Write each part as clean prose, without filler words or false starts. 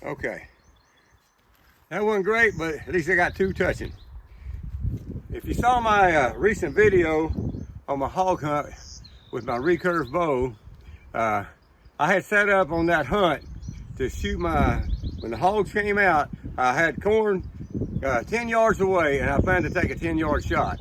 Okay. That wasn't great, but at least I got 2 touching. If you saw my recent video on my hog hunt with my recurve bow, I had set up on that hunt to shoot when the hogs came out, I had corn 10 yards away and I planned to take a 10-yard shot.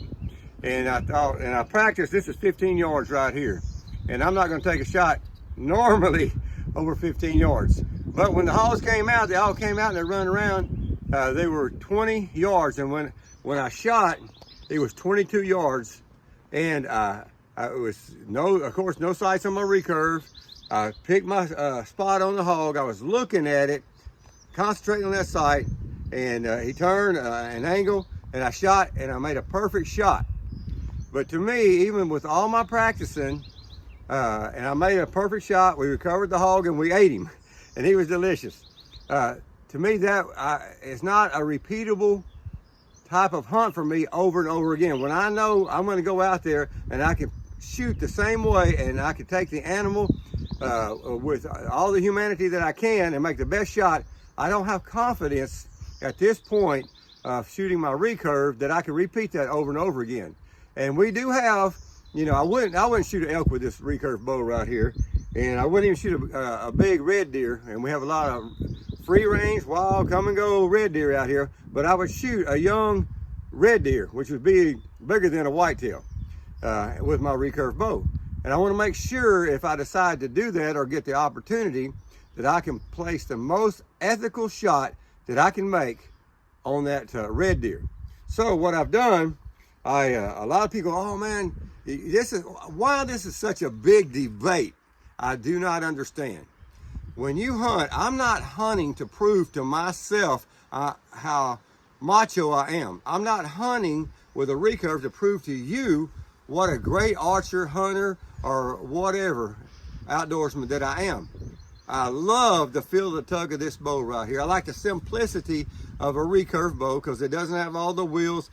And I practiced, this is 15 yards right here. And I'm not gonna take a shot normally over 15 yards. But when the hogs came out, they all came out and they run around. They were 20 yards. And when I shot, it was 22 yards. And it was of course, no sights on my recurve. I picked my spot on the hog. I was looking at it, concentrating on that sight, and he turned an angle, and I shot, and I made a perfect shot. But to me, even with all my practicing, and I made a perfect shot, we recovered the hog, and we ate him, and he was delicious. To me, that is not a repeatable type of hunt for me over and over again. When I know I'm going to go out there and I can shoot the same way, and I can take the animal with all the humanity that I can and make the best shot, I don't have confidence at this point of shooting my recurve that I can repeat that over and over again. And we do have, you know, I wouldn't shoot an elk with this recurve bow right here, and I wouldn't even shoot a big red deer, and we have a lot of free range, wild, come and go red deer out here, but I would shoot a young red deer, which would be bigger than a whitetail, with my recurve bow. And I want to make sure if I decide to do that or get the opportunity that I can place the most ethical shot that I can make on that red deer. So what I've done, a lot of people, oh man, why this is such a big debate, I do not understand. When you hunt, I'm not hunting to prove to myself how macho I am. I'm not hunting with a recurve to prove to you what a great archer, hunter, or whatever outdoorsman that I am. I love the feel of the tug of this bow right here. I like the simplicity of a recurve bow because it doesn't have all the wheels.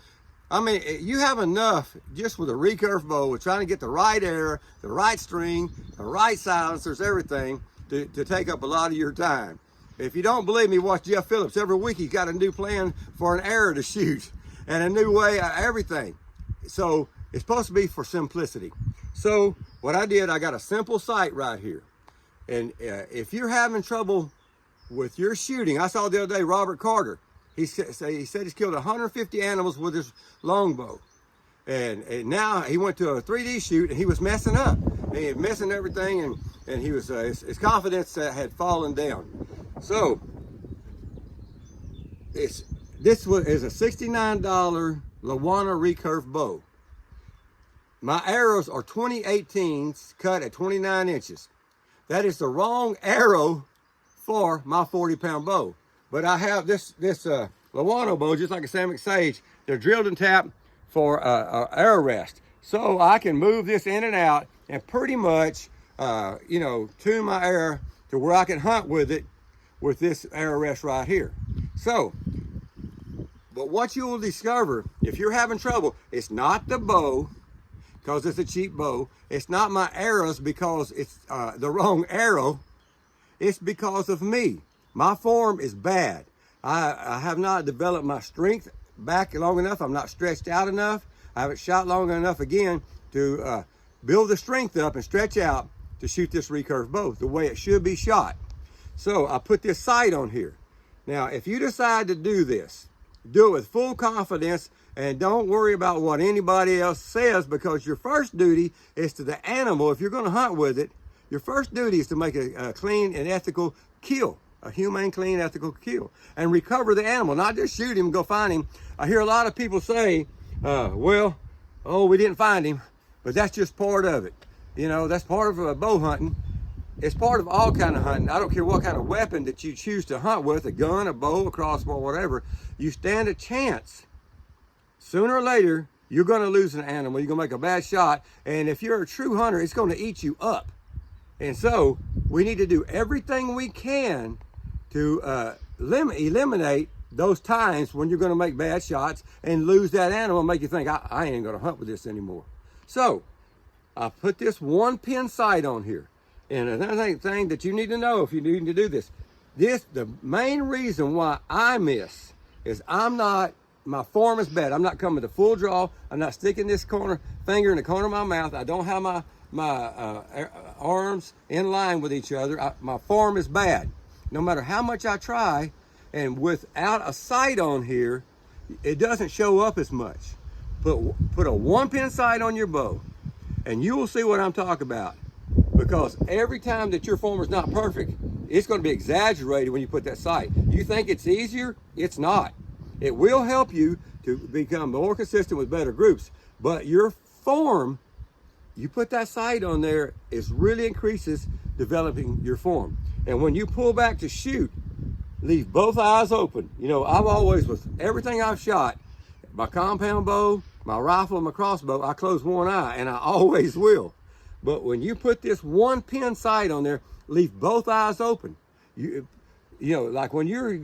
I mean, you have enough just with a recurve bow with trying to get the right air, the right string, the right silencers, everything to take up a lot of your time. If you don't believe me, watch Jeff Phillips. Every week he's got a new plan for an arrow to shoot and a new way, everything. So it's supposed to be for simplicity. So what I did, I got a simple sight right here. And if you're having trouble with your shooting, I saw the other day Robert Carter. He said he's killed 150 animals with his longbow. And now he went to a 3D shoot and he was messing up. He was missing everything, and he was his confidence had fallen down. So this is a $69 Lwano recurve bow. My arrows are 2018s cut at 29 inches. That is the wrong arrow for my 40-pound bow. But I have this Lwano bow, just like a Sam Sage. They're drilled and tapped for arrow rest. So I can move this in and out and pretty much, you know, tune my arrow to where I can hunt with it with this arrow rest right here. So, but what you will discover, if you're having trouble, it's not the bow, because it's a cheap bow. It's not my arrows because it's the wrong arrow. It's because of me. My form is bad. I have not developed my strength back long enough. I'm not stretched out enough. I haven't shot long enough again to build the strength up and stretch out to shoot this recurve bow the way it should be shot. So I put this sight on here. Now, if you decide to do this, do it with full confidence and don't worry about what anybody else says, because your first duty is to the animal. If you're going to hunt with it, your first duty is to make a clean and ethical kill, a humane, clean, ethical kill, and recover the animal, not just shoot him and go find him. I hear a lot of people say, well, oh, we didn't find him, but that's just part of it. You know, that's part of bow hunting. It's part of all kind of hunting. I don't care what kind of weapon that you choose to hunt with, a gun, a bow, a crossbow, whatever. You stand a chance. Sooner or later, you're going to lose an animal. You're going to make a bad shot. And if you're a true hunter, it's going to eat you up. And so we need to do everything we can to eliminate those times when you're going to make bad shots and lose that animal and make you think, I ain't going to hunt with this anymore. So I put this one pin sight on here. And another thing that you need to know if you need to do this, the main reason why I miss is my form is bad. I'm not coming to full draw. I'm not sticking this finger in the corner of my mouth. I don't have my arms in line with each other. My form is bad. No matter how much I try, and without a sight on here, it doesn't show up as much. Put a 1-pin sight on your bow, and you will see what I'm talking about. Because every time that your form is not perfect, it's going to be exaggerated when you put that sight. You think it's easier? It's not. It will help you to become more consistent with better groups, but your form, you put that sight on there, it really increases developing your form. And when you pull back to shoot, leave both eyes open. You know, I've always, with everything I've shot, my compound bow, my rifle, and my crossbow, I close one eye, and I always will. But when you put this 1-pin sight on there, leave both eyes open. You know, like when you're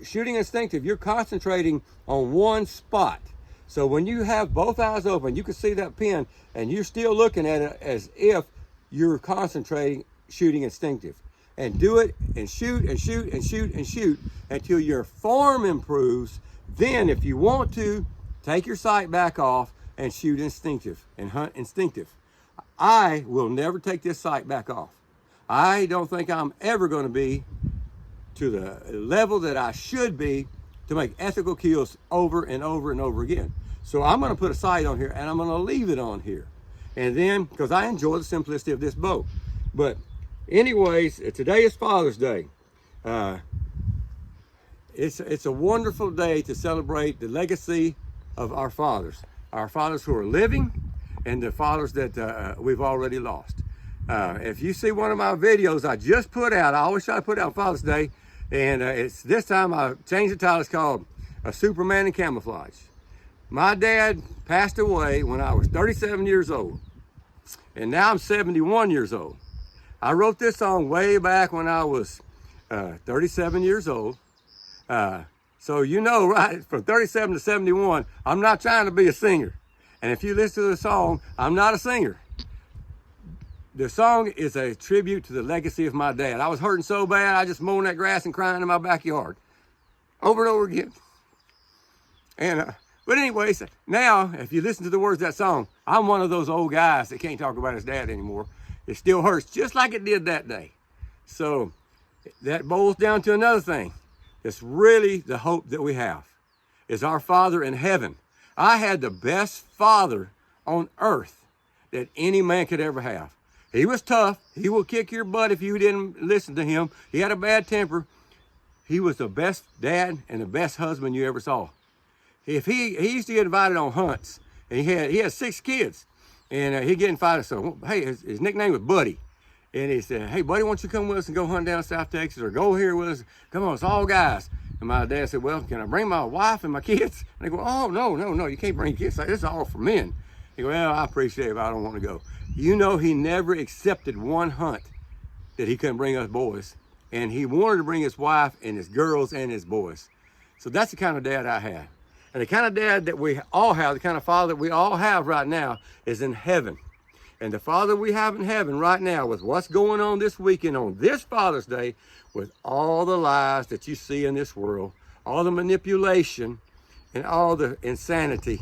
shooting instinctive, you're concentrating on one spot. So when you have both eyes open, you can see that pin, and you're still looking at it as if you're concentrating shooting instinctive. And do it and shoot and shoot and shoot and shoot until your form improves. Then if you want to, take your sight back off and shoot instinctive and hunt instinctive. I will never take this sight back off. I don't think I'm ever going to be to the level that I should be to make ethical kills over and over and over again. So I'm going to put a sight on here, and I'm going to leave it on here. And then, because I enjoy the simplicity of this bow. But anyways, today is Father's Day. It's a wonderful day to celebrate the legacy of our fathers who are living, and the fathers that we've already lost. If you see one of my videos I just put out, I always try to put out Father's Day, and it's this time I changed the title. It's called A Superman in Camouflage. My dad passed away when I was 37 years old, and now I'm 71 years old. I wrote this song way back when I was 37 years old. So you know, right, from 37 to 71, I'm not trying to be a singer. And if you listen to the song, I'm not a singer. The song is a tribute to the legacy of my dad. I was hurting so bad, I just mowing that grass and crying in my backyard over and over again. And but anyways, now, if you listen to the words of that song, I'm one of those old guys that can't talk about his dad anymore. It still hurts just like it did that day. So that boils down to another thing. It's really the hope that we have is our Father in heaven. I had the best father on earth that any man could ever have. He was tough. He will kick your butt if you didn't listen to him. He had a bad temper. He was the best dad and the best husband you ever saw. If he used to get invited on hunts, and he had 6 kids, and he'd get invited. So hey, his nickname was Buddy, and he said, "Hey, Buddy, why don't you come with us and go hunt down South Texas, or go here with us? Come on, it's all guys." And my dad said, "Well, can I bring my wife and my kids?" And they go, "Oh, no, you can't bring kids. This is all for men." He go, "Well, I appreciate it, but I don't want to go." You know, he never accepted one hunt that he couldn't bring us boys. And he wanted to bring his wife and his girls and his boys. So that's the kind of dad I had. And the kind of dad that we all have, the kind of father that we all have right now is in heaven. And the Father we have in heaven right now, with what's going on this weekend on this Father's Day, with all the lies that you see in this world, all the manipulation and all the insanity,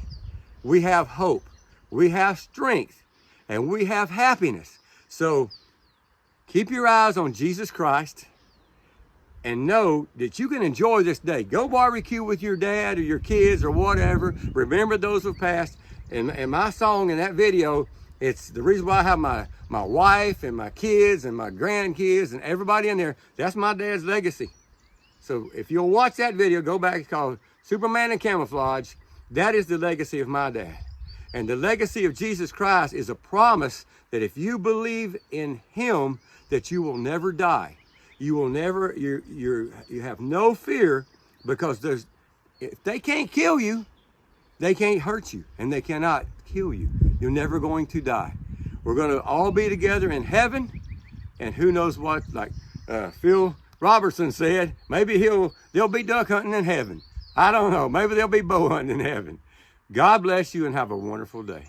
we have hope, we have strength, and we have happiness. So keep your eyes on Jesus Christ and know that you can enjoy this day. Go barbecue with your dad or your kids or whatever. Remember those who've passed. And my song in that video, it's the reason why I have my wife and my kids and my grandkids and everybody in there. That's my dad's legacy. So if you'll watch that video, go back. It's called Superman in Camouflage. That is the legacy of my dad. And the legacy of Jesus Christ is a promise that if you believe in him, that you will never die. You will never, you have no fear, because if they can't kill you, they can't hurt you, and they cannot kill you. You're never going to die. We're going to all be together in heaven, and who knows what, like Phil Robertson said, maybe they'll be duck hunting in heaven. I don't know. Maybe they'll be bow hunting in heaven. God bless you and have a wonderful day.